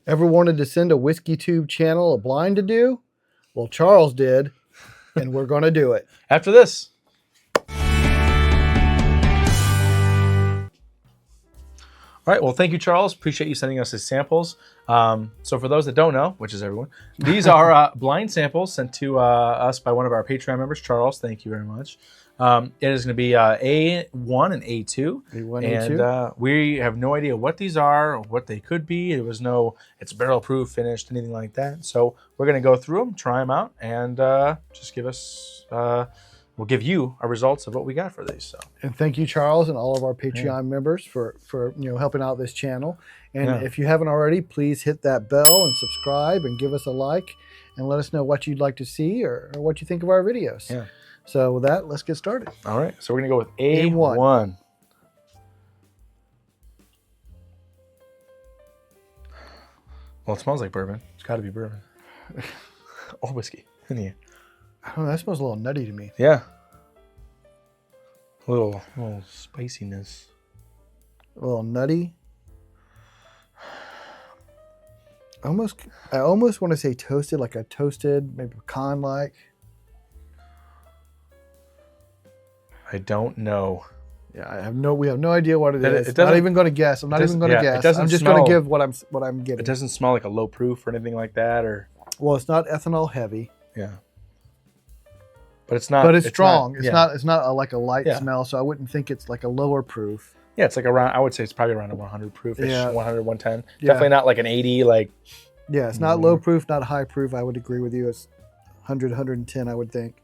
Ever wanted to send a whiskeytube channel a blind to do? Well, Charles did, and we're going to do it. After this. All right. Well, thank you, Charles. Appreciate you sending us his samples. So for those that don't know, which is everyone, these are blind samples sent to us by one of our Patreon members, Charles. Thank you very much. It is going to be A1 and A2. A1, and A2. We have no idea what these are or what they could be. There was no, it's barrel proof, finished, anything like that. So we're going to go through them, try them out, and just give us... we'll give you our results of what we got for these. So, and thank you, Charles, and all of our Patreon members for helping out this channel. And if you haven't already, please hit that bell and subscribe and give us a like and let us know what you'd like to see or what you think of our videos. Yeah. So with that, let's get started. All right. So we're gonna go with A1. Well, it smells like bourbon. It's got to be bourbon or whiskey. Yeah. I don't know, that smells a little nutty to me. Yeah. A little spiciness. A little nutty. I almost want to say toasted, like a toasted, maybe pecan-like. I don't know. Yeah, we have no idea what it is. It not even going to guess. I'm not even going to guess. I'm just going to give what I'm getting. It doesn't smell like a low proof or anything like that, or. Well, it's not ethanol heavy. Yeah. But it's not. But it's strong. Not, it's not like a light smell, so I wouldn't think it's like a lower proof. Yeah, it's like around. I would say it's probably around a 100 proof. Yeah. 100, 110. Yeah. Definitely not like an 80. Like. Yeah, it's not low proof, not high proof. I would agree with you. It's 100, 110. I would think.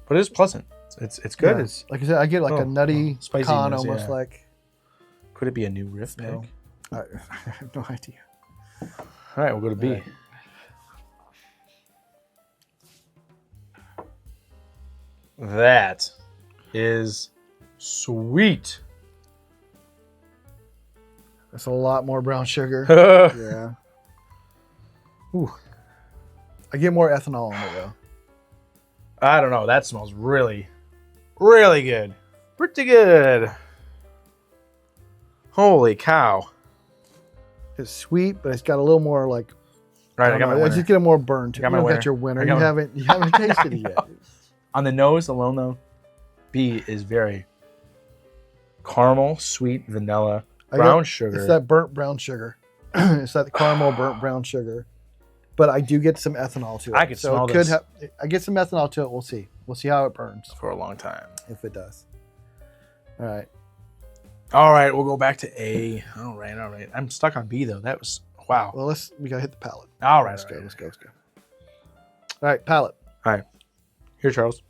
But it's pleasant. It's good. Yeah. It's like I said, I get like a nutty pecan, almost like. Could it be a new riff pick? I have no idea. All right, we'll go to B. Right. That is sweet. That's a lot more brown sugar. Yeah. Ooh. I get more ethanol on it though. I don't know. That smells really, really good. Pretty good. Holy cow. It's sweet, but it's got a little more like. Right, I got my winner. Just get a more burn to it. You got your winner. You haven't tasted it yet. On the nose alone, though, B is very caramel, sweet, vanilla, brown sugar. It's that burnt brown sugar. It's that caramel burnt brown sugar. But I do get some ethanol to it. I could smell this. I get some ethanol to it. We'll see. We'll see how it burns. For a long time. If it does. All right. All right, we'll go back to A. All right. I'm stuck on B, though. That was, wow. Well, we got to hit the palate. All right. Let's go. All right, palate. All right. Here, Charles.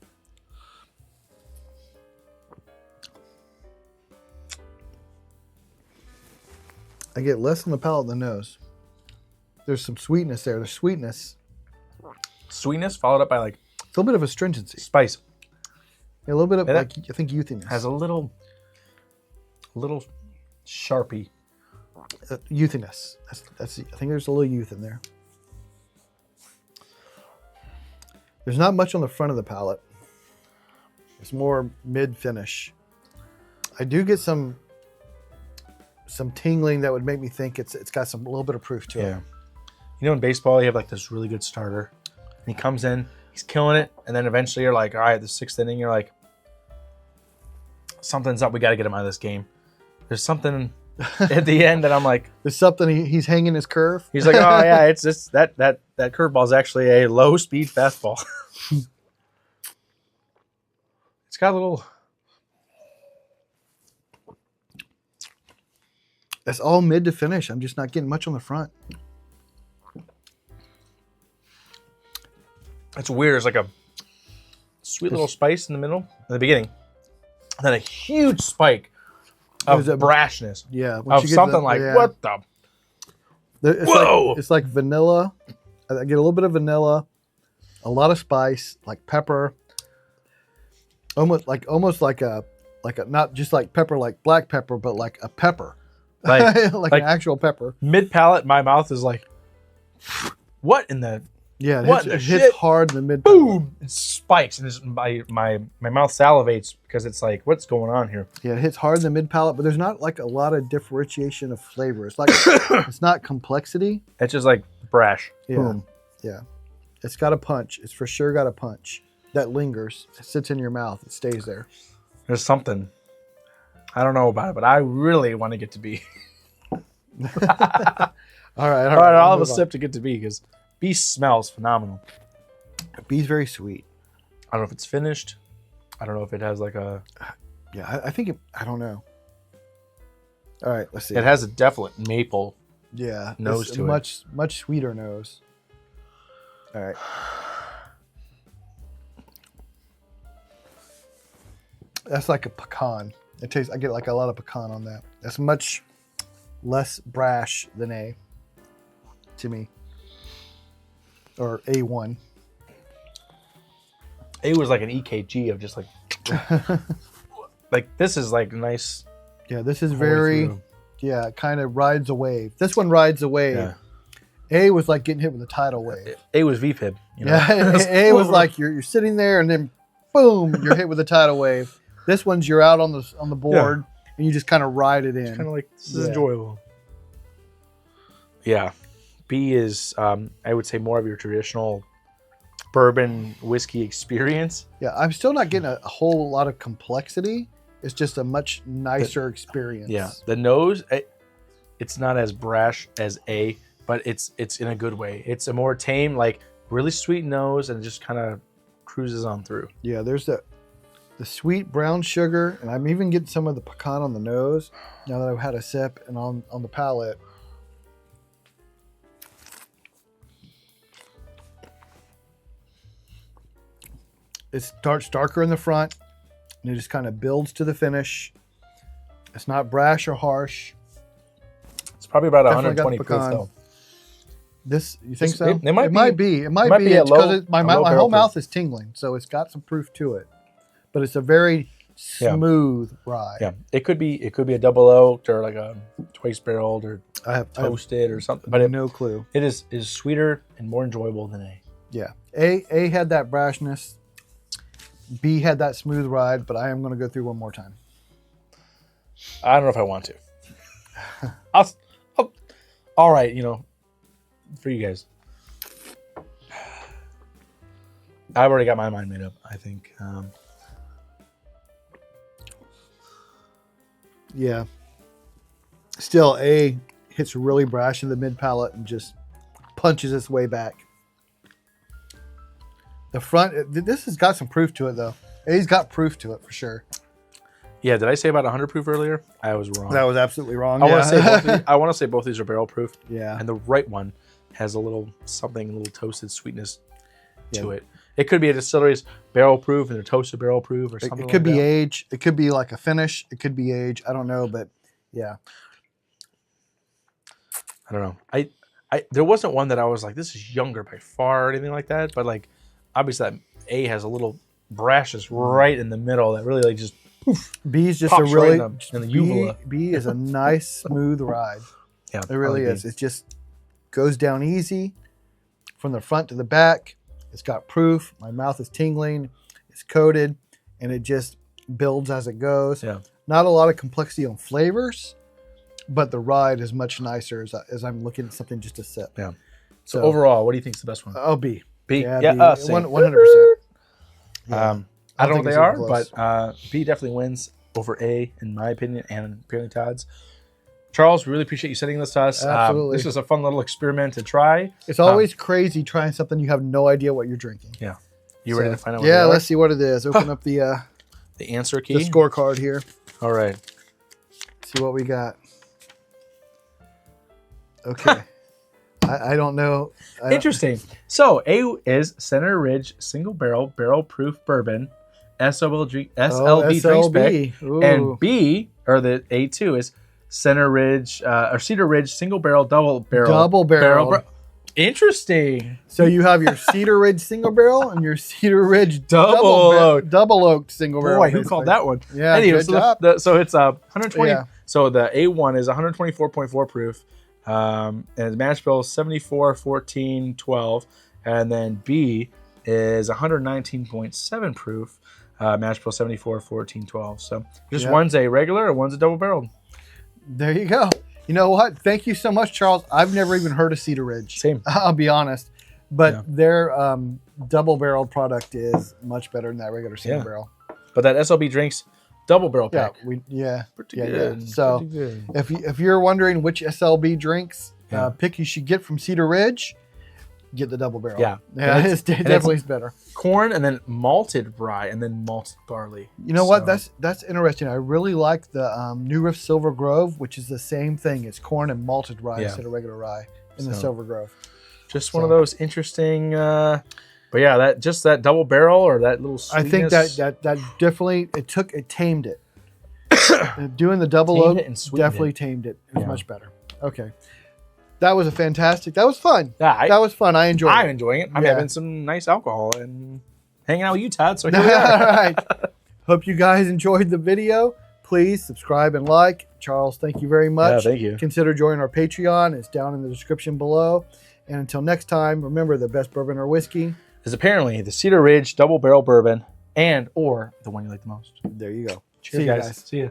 I get less on the palate than the nose. There's some sweetness there. There's sweetness. Sweetness followed up by like... A little bit of astringency. Spice. Yeah, a little bit of, like, I think, youthiness. Has a little Sharpie. Youthiness. I think there's a little youth in there. There's not much on the front of the palate. It's more mid-finish. I do get some tingling that would make me think it's got a little bit of proof to it. You know, in baseball, you have like this really good starter. And he comes in, he's killing it, and then eventually you're like, all right, the sixth inning, you're like, something's up. We got to get him out of this game. There's something at the end that I'm like, there's something he's hanging his curve. He's like, oh yeah, it's just that curveball is actually a low speed fastball. It's got a little. That's all mid to finish. I'm just not getting much on the front. It's weird. It's like a sweet little spice in the middle, in the beginning, and then a huge spike of brashness. Yeah, of something what the? Whoa! It's like vanilla. I get a little bit of vanilla, a lot of spice, like pepper. Almost like a not just like pepper, like black pepper, but like a pepper. Like an actual pepper. Mid palate, my mouth is like, what in the? Yeah, it hits hard in the mid. Boom! It's spikes, and my mouth salivates because it's like, what's going on here? Yeah, it hits hard in the mid palate, but there's not like a lot of differentiation of flavor. It's like it's not complexity. It's just like brash. Yeah, Boom. yeah. It's got a punch. It's for sure got a punch that lingers. It sits in your mouth. It stays there. There's something. I don't know about it, but I really want to get to B. All right. I'll have a sip to get to B because B smells phenomenal. B's very sweet. I don't know if it's finished. I don't know if it has like a... Yeah, I think I don't know. All right, let's see. It has a definite maple nose to it. Much sweeter nose. All right. That's like a pecan. It tastes. I get like a lot of pecan on that. That's much less brash than A to me. Or A1. A was like an EKG of just like... like this is like nice. Yeah, this is very... Yeah, it kind of rides a wave. This one rides a wave. Yeah. A was like getting hit with a tidal wave. A was VPIB. You know? Yeah, A was like you're sitting there and then boom, you're hit with a tidal wave. This one's you're out on the board and you just kind of ride it in. It's kind of like this is enjoyable. Yeah, B is I would say more of your traditional bourbon whiskey experience. Yeah, I'm still not getting a whole lot of complexity. It's just a much nicer experience. Yeah, the nose, it's not as brash as A, but it's in a good way. It's a more tame, like really sweet nose, and it just kind of cruises on through. Yeah, there's the sweet brown sugar, and I'm even getting some of the pecan on the nose now that I've had a sip and on the palate. It starts darker in the front, and it just kind of builds to the finish. It's not brash or harsh. It's probably about Definitely 120 proof though. This, you think so? It might be. It might be. It's because my whole mouth is tingling, so it's got some proof to it. But it's a very smooth ride. Yeah, it could be a double oaked or like a twice barreled or toasted or something. But no clue. It is sweeter and more enjoyable than A. Yeah, A had that brashness. B had that smooth ride, but I am going to go through one more time. I don't know if I want to. I'll all right, for you guys. I've already got my mind made up, I think. Yeah. Still, A hits really brash in the mid palate and just punches its way back. The front, this has got some proof to it, though. A's got proof to it for sure. Yeah, did I say about 100 proof earlier? I was wrong. That was absolutely wrong. I want to say both these are barrel proof. Yeah. And the right one has a little toasted sweetness to it. It could be a distillery's barrel proof and a toasted barrel proof or something. It could be age. It could be like a finish. It could be age. I don't know, but yeah. I don't know. There wasn't one that I was like, this is younger by far or anything like that. But like, obviously that A has a little brashness right in the middle that really like just poof. B is just a really right in the uvula. B is a nice smooth ride. Yeah, it really is. It just goes down easy from the front to the back. It's got proof. My mouth is tingling. It's coated, and it just builds as it goes. Yeah. Not a lot of complexity on flavors, but the ride is much nicer as I'm looking at something just to sip. Yeah. So overall, what do you think is the best one? Oh, B. B. Yeah, B. 100%. Yeah. I don't know what they are, but B definitely wins over A in my opinion, and apparently Todd's. Charles, we really appreciate you sending this to us. Absolutely. This was a fun little experiment to try. It's always crazy trying something you have no idea what you're drinking. Yeah. You ready to find out what they are? let's see what it is. Open up the answer key. The scorecard here. All right. See what we got. Okay. I don't know. Interesting. So A is Center Ridge Single Barrel Proof Bourbon, SLB drink spec, and B, or the A2 is Center Ridge or Cedar Ridge Single Barrel Double Barrel. Interesting. So you have your Cedar Ridge Single Barrel and your Cedar Ridge Double Oaked Single Barrel. Boy, who called that one? Yeah. Anyway, good so it's 120. Yeah. So the A1 is 124.4 proof. And the mash bill is 74, 14, 12. And then B is 119.7 proof, mash bill 74, 14, 12. So just Yep. one's a regular and one's a double barreled. There you go. You know what? Thank you so much, Charles. I've never even heard of Cedar Ridge. Same. I'll be honest. But Yeah. their double barreled product is much better than that regular single Yeah. barrel. But that SLB Drinks double barrel Yeah, pack. Pretty yeah, good. yeah. So pretty good. if you're wondering which SLB drinks Yeah. pick you should get from Cedar Ridge, get the double barrel. Yeah. Yeah, And it's definitely better. Corn and then malted rye and then malted barley. You know what? So- That's interesting. I really like the New Riff Silver Grove, which is the same thing. It's corn and malted rye Yeah. instead of regular rye in the So- Silver Grove. Just one of those interesting. But yeah, that double barrel or that little I sweetness. think that definitely it tamed it. Doing the double Tamed oak it and sweetened definitely it. tamed it. It was Yeah. much better. Okay, that was that was fun. Yeah, That was fun. I enjoyed I'm it. enjoying it. I'm Yeah. having some nice alcohol and hanging out with you, Todd. So All here we are. right. Hope you guys enjoyed the video. Please subscribe and like. Charles, thank you very Yeah, much. thank you. Consider joining our Patreon. It's down in the description below. And until next time, remember the best bourbon or whiskey. Is apparently the Cedar Ridge double barrel bourbon and or the one you like the most. There you go. Cheers, See you guys. guys. See ya.